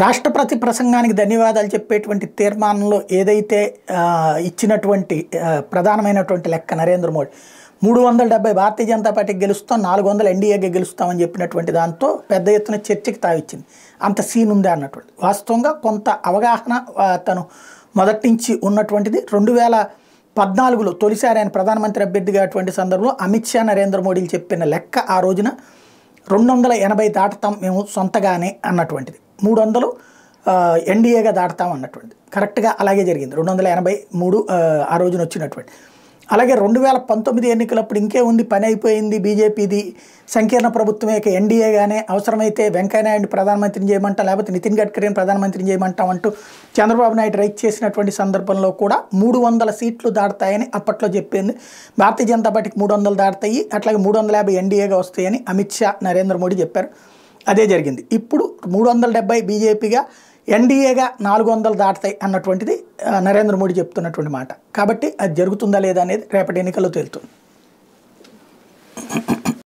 రాష్ట్రపతి ప్రసంగానికి ధన్యవాదాలు చెప్పేటువంటి తీర్మానంలో ఏదైతే ఇచ్చినటువంటి ప్రధానమైనటువంటి లెక్క నరేంద్ర మోడీ 370 భారతీయ జనతా పార్టీకి గెలుస్తాం, 400 ఎన్డీఏకి గెలుస్తామని చెప్పినటువంటి దాంతో పెద్ద ఎత్తున చర్చకి తావిచ్చింది. అంత సీన్ ఉందా అన్నటువంటి వాస్తవంగా కొంత అవగాహన తను మొదటి నుంచి ఉన్నటువంటిది. 2014లో తొలిసారి ఆయన ప్రధానమంత్రి అభ్యర్థిగా అటువంటి సందర్భంలో అమిత్ షా నరేంద్ర మోడీలు చెప్పిన లెక్క ఆ రోజున 280 దాటుతాం మేము సొంతగానే అన్నటువంటిది, 300 ఎన్డీఏగా దాటుతాం అన్నటువంటిది. కరెక్ట్గా అలాగే జరిగింది. 283 ఆ రోజున వచ్చినటువంటి. అలాగే 2019 ఎన్నికలప్పుడు ఇంకే ఉంది, పని అయిపోయింది, బీజేపీది సంకీర్ణ ప్రభుత్వమే, ఎన్డీఏగానే అవసరమైతే వెంకయ్యనాయుడు ప్రధానమంత్రిని చేయమంటాం, లేకపోతే నితిన్ గడ్కరీని ప్రధానమంత్రిని చేయమంటాం అంటూ చంద్రబాబు నాయుడు రైట్ చేసినటువంటి సందర్భంలో కూడా 300 సీట్లు దాటుతాయని అప్పట్లో చెప్పింది. భారతీయ జనతా పార్టీకి 300 దాటుతాయి, అట్లాగే 350 ఎన్డీఏగా వస్తాయని అమిత్ షా నరేంద్ర మోడీ చెప్పారు. అదే జరిగింది. ఇప్పుడు 370 బీజేపీగా, ఎన్డీఏగా 400 దాటుతాయి అన్నటువంటిది నరేంద్ర మోడీ చెప్తున్నటువంటి మాట. కాబట్టి అది జరుగుతుందా లేదా అనేది రేపటి ఎన్నికల్లో తేలుతుంది.